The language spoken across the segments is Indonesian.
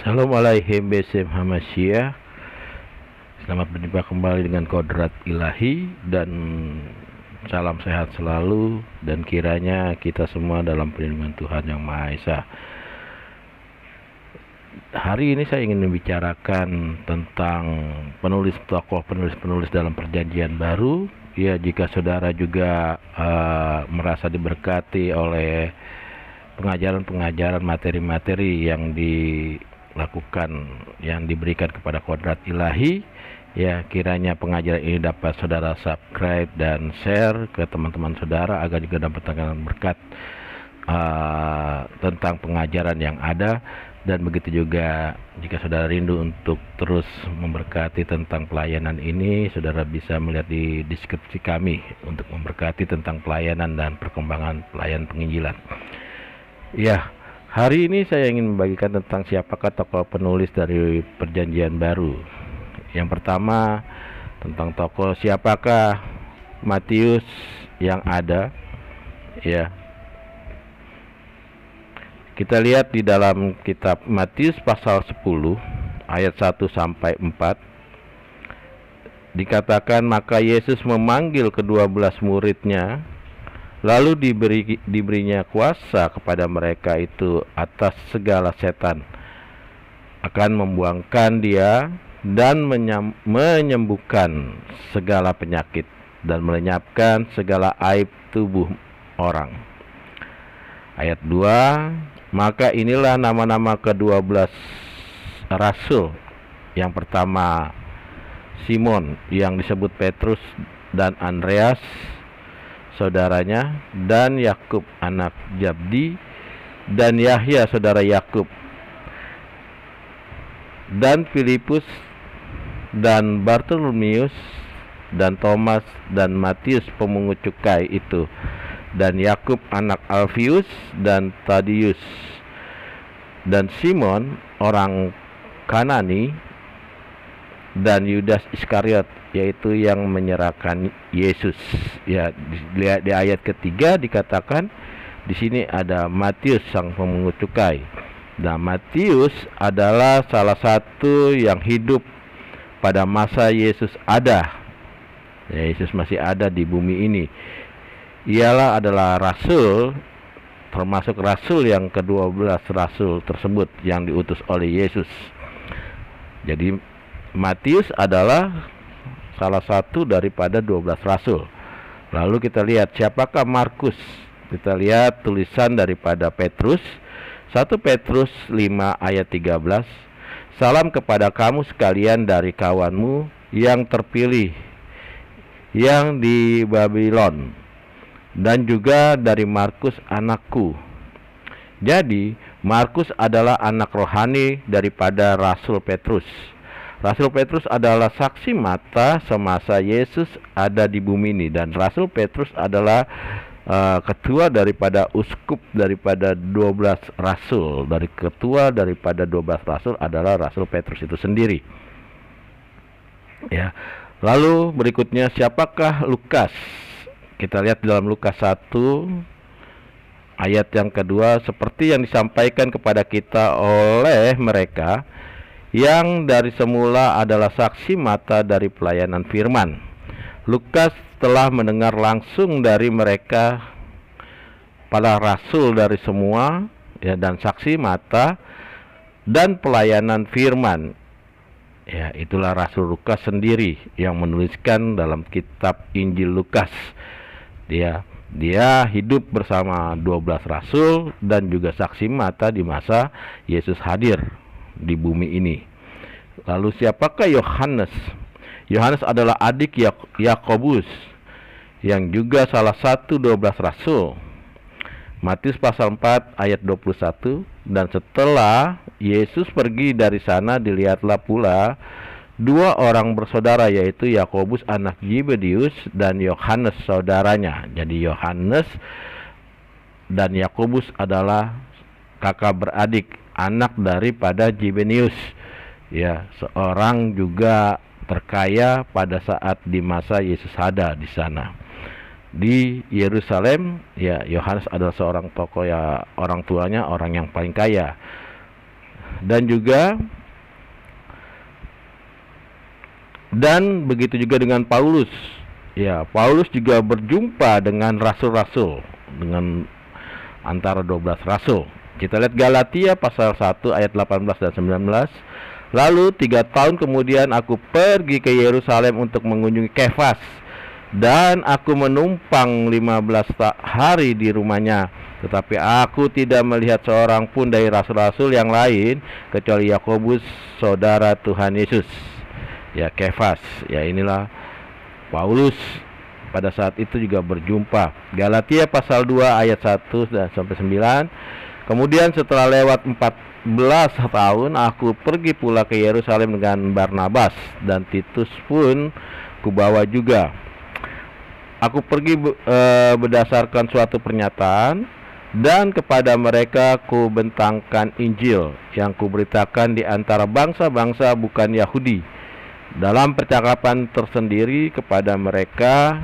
Assalamualaikum Besem Hamasyiah. Selamat berjumpa kembali dengan kodrat ilahi dan salam sehat selalu, dan kiranya kita semua dalam perlindungan Tuhan Yang Maha Esa. Hari ini saya ingin membicarakan tentang penulis dalam perjanjian baru. Ya, jika saudara juga merasa diberkati oleh pengajaran materi-materi yang dilakukan, yang diberikan kepada kodrat ilahi, ya kiranya pengajaran ini dapat saudara subscribe dan share ke teman-teman saudara agar juga dapat berkat tentang pengajaran yang ada. Dan begitu juga jika saudara rindu untuk terus memberkati tentang pelayanan ini, saudara bisa melihat di deskripsi kami untuk memberkati tentang pelayanan dan perkembangan pelayanan penginjilan. Ya, hari ini saya ingin membagikan tentang siapakah tokoh penulis dari perjanjian baru. Yang pertama, tentang tokoh siapakah Matius yang ada. Ya, kita lihat di dalam kitab Matius pasal 10 ayat 1 sampai 4. Dikatakan, maka Yesus memanggil ke-12 muridnya, lalu diberinya kuasa kepada mereka itu atas segala setan, akan membuangkan dia dan menyembuhkan segala penyakit dan melenyapkan segala aib tubuh orang. Ayat 2, maka inilah nama-nama ke-12 rasul. Yang pertama, Simon yang disebut Petrus dan Andreas saudaranya, dan Yakub anak Zabdi, dan Yahya saudara Yakub, dan Filipus, dan Bartolomeus, dan Thomas, dan Matius pemungut cukai itu, dan Yakub anak Alfius dan Tadius, dan Simon orang Kanani, dan Yudas Iskariot, yaitu yang menyerahkan Yesus. Ya, di ayat ketiga dikatakan di sini ada Matius sang pemungut cukai. Nah, Matius adalah salah satu yang hidup pada masa Yesus ada. Ya, Yesus masih ada di bumi ini. Ialah adalah rasul, termasuk rasul yang ke-12 rasul tersebut yang diutus oleh Yesus. Jadi Matius adalah salah satu daripada 12 rasul. Lalu kita lihat siapakah Markus. Kita lihat tulisan daripada Petrus, 1 Petrus 5 ayat 13. Salam kepada kamu sekalian dari kawanmu yang terpilih yang di Babylon, dan juga dari Markus anakku. Jadi Markus adalah anak rohani daripada Rasul Petrus. Rasul Petrus adalah saksi mata semasa Yesus ada di bumi ini, dan Rasul Petrus adalah ketua daripada uskup daripada 12 rasul. Dari ketua daripada 12 rasul adalah Rasul Petrus itu sendiri. Ya. Lalu berikutnya siapakah Lukas? Kita lihat di dalam Lukas 1 ayat yang kedua, seperti yang disampaikan kepada kita oleh mereka yang dari semula adalah saksi mata dari pelayanan firman. Lukas telah mendengar langsung dari mereka, para rasul dari semua, ya, dan saksi mata dan pelayanan firman. Ya, itulah Rasul Lukas sendiri yang menuliskan dalam kitab Injil Lukas. Dia hidup bersama 12 rasul dan juga saksi mata di masa Yesus hadir di bumi ini. Lalu siapakah Yohanes? Yohanes adalah adik Yakobus yang juga salah satu 12 rasul. Matius pasal 4 ayat 21, dan setelah Yesus pergi dari sana dilihatlah pula 2 orang bersaudara, yaitu Yakobus anak Zebedius dan Yohanes saudaranya. Jadi Yohanes dan Yakobus adalah kakak beradik, anak daripada Zebedius. Ya, seorang juga terkaya pada saat di masa Yesus ada di sana. Di Yerusalem, ya, Yohanes adalah seorang tokoh, ya, orang tuanya orang yang paling kaya. Dan begitu juga dengan Paulus. Ya, Paulus juga berjumpa dengan rasul-rasul, dengan antara 12 rasul. Kita lihat Galatia pasal 1 ayat 18 dan 19. Lalu 3 tahun kemudian aku pergi ke Yerusalem untuk mengunjungi Kefas, dan aku menumpang 15 hari di rumahnya. Tetapi aku tidak melihat seorang pun dari rasul-rasul yang lain kecuali Yakobus, saudara Tuhan Yesus. Ya, Kefas. Ya, inilah Paulus pada saat itu juga berjumpa. Galatia pasal 2 ayat 1 sampai 9. Kemudian setelah lewat 14 tahun aku pergi pula ke Yerusalem dengan Barnabas, dan Titus pun kubawa juga. Aku pergi berdasarkan suatu pernyataan, dan kepada mereka kubentangkan Injil yang kuberitakan di antara bangsa-bangsa bukan Yahudi, dalam percakapan tersendiri kepada mereka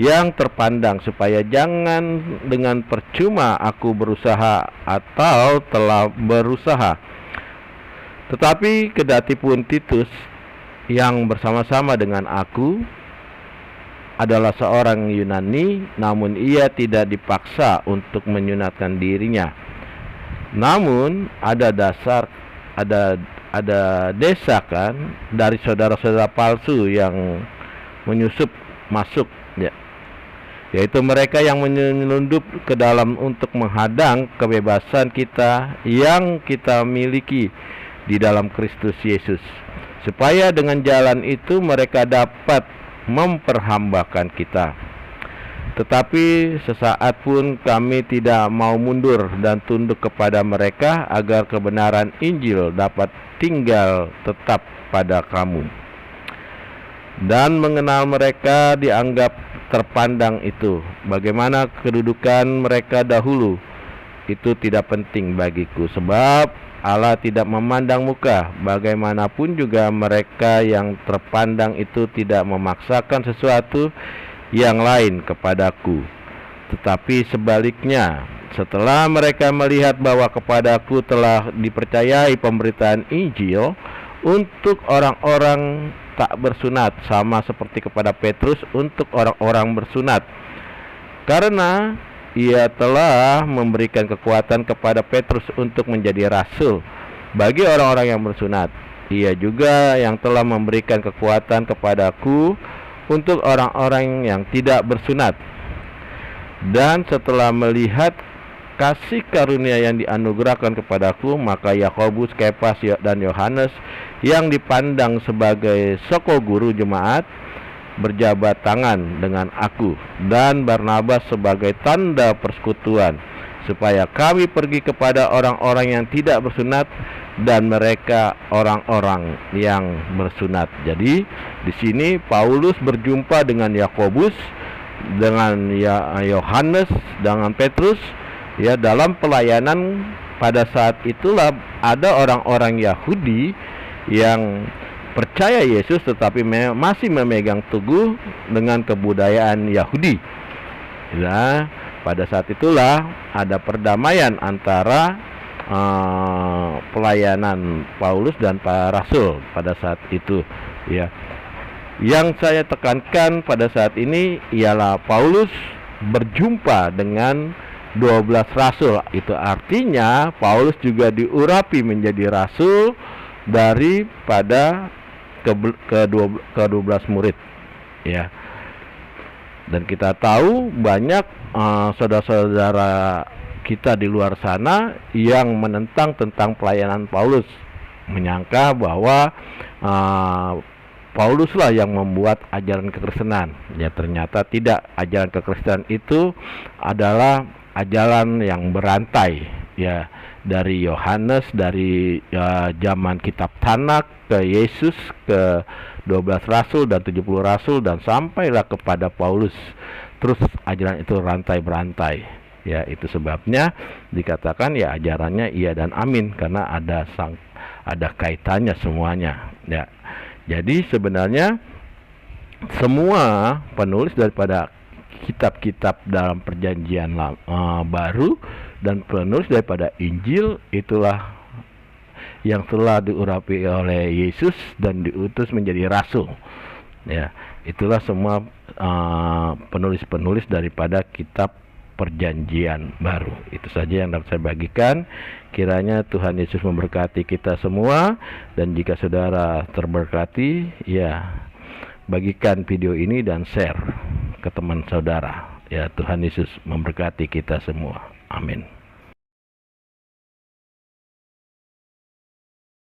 yang terpandang, supaya jangan dengan percuma aku berusaha atau telah berusaha. Tetapi kedati pun Titus yang bersama-sama dengan aku adalah seorang Yunani, namun ia tidak dipaksa untuk menyunatkan dirinya. Namun ada desakan dari saudara-saudara palsu yang menyusup masuk, yaitu mereka yang menyelundup ke dalam untuk menghadang kebebasan kita yang kita miliki di dalam Kristus Yesus, supaya dengan jalan itu mereka dapat memperhambakan kita. Tetapi sesaat pun kami tidak mau mundur dan tunduk kepada mereka, agar kebenaran Injil dapat tinggal tetap pada kamu. Dan mengenal mereka dianggap terpandang itu. Bagaimana kedudukan mereka dahulu, itu tidak penting bagiku, sebab Allah tidak memandang muka. Bagaimanapun juga mereka yang terpandang itu tidak memaksakan sesuatu yang lain kepadaku, tetapi sebaliknya, setelah mereka melihat bahwa kepadaku telah dipercayai pemberitaan Injil untuk orang-orang tak bersunat, sama seperti kepada Petrus untuk orang-orang bersunat, karena ia telah memberikan kekuatan kepada Petrus untuk menjadi rasul bagi orang-orang yang bersunat. Ia juga yang telah memberikan kekuatan kepadaku untuk orang-orang yang tidak bersunat. Dan setelah melihat kasih karunia yang dianugerahkan kepadaku, maka Yakobus, Kefas, dan Yohanes yang dipandang sebagai soko guru jemaat berjabat tangan dengan aku dan Barnabas sebagai tanda persekutuan, supaya kami pergi kepada orang-orang yang tidak bersunat dan mereka orang-orang yang bersunat. Jadi di sini Paulus berjumpa dengan Yakobus, dengan Yohanes, dengan Petrus, ya, dalam pelayanan. Pada saat itulah ada orang-orang Yahudi yang percaya Yesus tetapi masih memegang teguh dengan kebudayaan Yahudi. Nah, pada saat itulah ada perdamaian antara pelayanan Paulus dan para rasul pada saat itu, ya. Yang saya tekankan pada saat ini ialah Paulus berjumpa dengan 12 rasul. Itu artinya Paulus juga diurapi menjadi rasul daripada ke-12 murid, ya. Dan kita tahu banyak saudara-saudara kita di luar sana yang menentang tentang pelayanan Paulus, menyangka bahwa Pauluslah yang membuat ajaran kekristenan. Ya, ternyata tidak. Ajaran kekristenan itu adalah ajaran yang berantai, ya, dari Yohanes, dari zaman kitab Tanak ke Yesus, ke 12 rasul dan 70 rasul, dan sampailah kepada Paulus. Terus ajaran itu rantai berantai, ya. Itu sebabnya dikatakan ya ajarannya iya dan amin, karena ada kaitannya semuanya, ya. Jadi sebenarnya semua penulis daripada kitab-kitab dalam perjanjian baru dan penulis daripada Injil itulah yang telah diurapi oleh Yesus dan diutus menjadi rasul. Ya, itulah semua penulis-penulis daripada kitab Perjanjian Baru. Itu saja yang dapat saya bagikan. Kiranya Tuhan Yesus memberkati kita semua, dan jika saudara terberkati, ya, bagikan video ini dan share ke teman saudara. Ya, Tuhan Yesus memberkati kita semua. Amin.